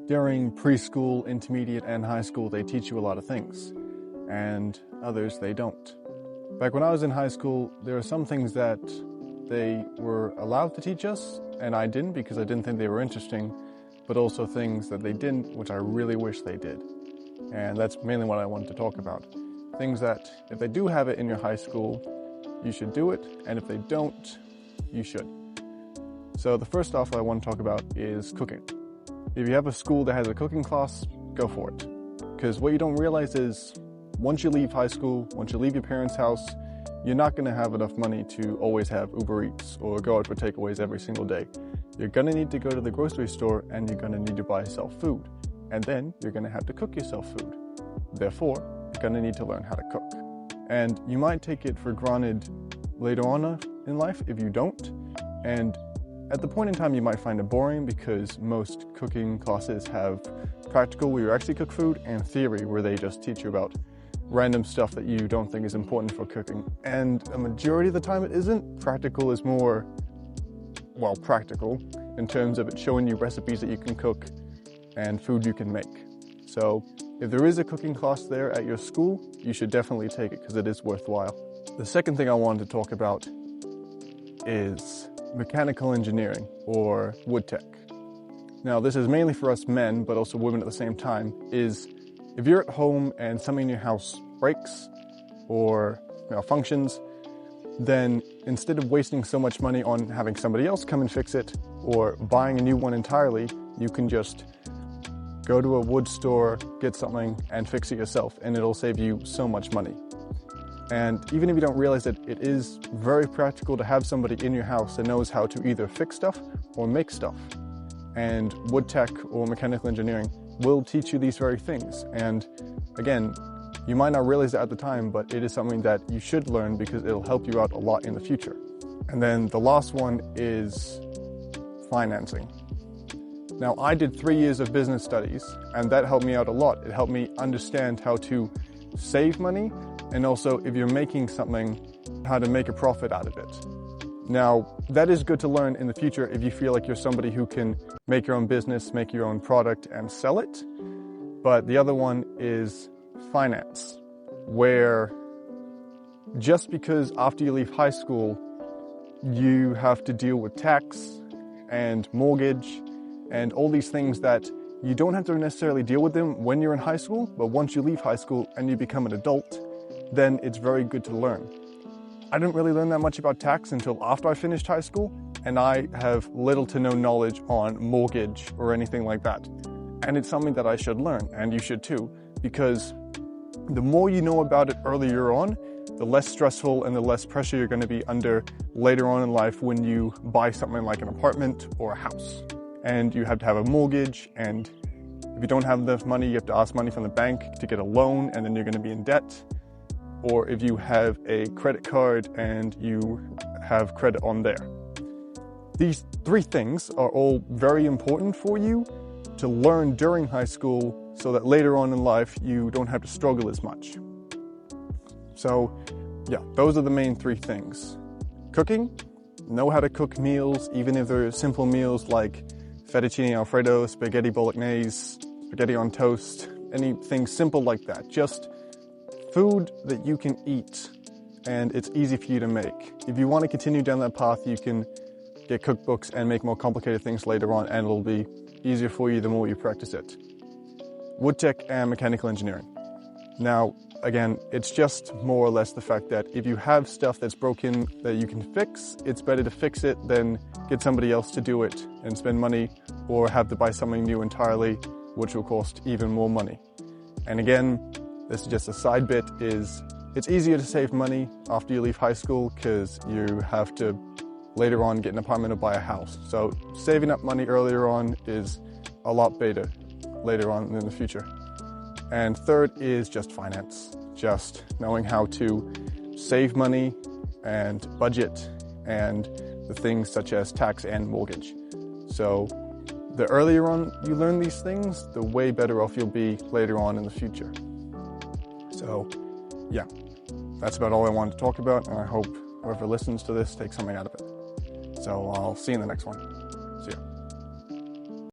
During preschool, intermediate, and high school, they teach you a lot of things, and others they don't. Back when I was in high school, there are some things that they were allowed to teach us, and I didn't because I didn't think they were interesting, but also things that they didn't, which I really wish they did. And that's mainly what I wanted to talk about. Things that, if they do have it in your high school, you should do it, and if they don't, you should. So the first off I want to talk about is cooking. If you have a school that has a cooking class, go for it. Because what you don't realize is, once you leave high school, once you leave your parents' house, you're not going to have enough money to always have Uber Eats or go out for takeaways every single day. You're going to need to go to the grocery store and you're going to need to buy yourself food. And then you're going to have to cook yourself food. Therefore, you're going to need to learn how to cook. And you might take it for granted later on in life if you don't. And at the point in time, you might find it boring because most cooking classes have practical where you actually cook food and theory where they just teach you about random stuff that you don't think is important for cooking. And a majority of the time it isn't. Practical is more, well, practical in terms of it showing you recipes that you can cook and food you can make. So if there is a cooking class there at your school, you should definitely take it because it is worthwhile. The second thing I wanted to talk about is mechanical engineering or wood tech. Now this is mainly for us men, but also women at the same time, is if you're at home and something in your house breaks or malfunctions, then instead of wasting so much money on having somebody else come and fix it or buying a new one entirely, you can just go to a wood store, get something and fix it yourself, and it'll save you so much money. And even if you don't realize it, it is very practical to have somebody in your house that knows how to either fix stuff or make stuff. And wood tech or mechanical engineering will teach you these very things. And again, you might not realize it at the time, but it is something that you should learn because it'll help you out a lot in the future. And then the last one is financing. Now, I did 3 years of business studies, and that helped me out a lot. It helped me understand how to save money, and also if you're making something, how to make a profit out of it. Now, that is good to learn in the future if you feel like you're somebody who can make your own business, make your own product and sell it. But the other one is finance, where just because after you leave high school, you have to deal with tax and mortgage and all these things that you don't have to necessarily deal with them when you're in high school, but once you leave high school and you become an adult, then it's very good to learn. I didn't really learn that much about tax until after I finished high school, and I have little to no knowledge on mortgage or anything like that. And it's something that I should learn, and you should too, because the more you know about it earlier on, the less stressful and the less pressure you're going to be under later on in life when you buy something like an apartment or a house. And you have to have a mortgage, and if you don't have enough money, you have to ask money from the bank to get a loan, and then you're going to be in debt. Or if you have a credit card and you have credit on there. These 3 things are all very important for you to learn during high school so that later on in life you don't have to struggle as much. So yeah, those are the main 3 things. Cooking, know how to cook meals, even if they're simple meals like fettuccine alfredo, spaghetti bolognese, spaghetti on toast, anything simple like that. Just food that you can eat and it's easy for you to make. If you want to continue down that path, you can get cookbooks and make more complicated things later on, and it'll be easier for you the more you practice it. Wood tech and mechanical engineering. Now, again, it's just more or less the fact that if you have stuff that's broken that you can fix, it's better to fix it than get somebody else to do it and spend money or have to buy something new entirely, which will cost even more money. And again, this is just a side bit, is it's easier to save money after you leave high school because you have to later on get an apartment or buy a house. So saving up money earlier on is a lot better later on in the future. And third is just finance, just knowing how to save money and budget and the things such as tax and mortgage. So the earlier on you learn these things, the way better off you'll be later on in the future. So yeah, that's about all I wanted to talk about, and I hope whoever listens to this takes something out of it. So I'll see you in the next one.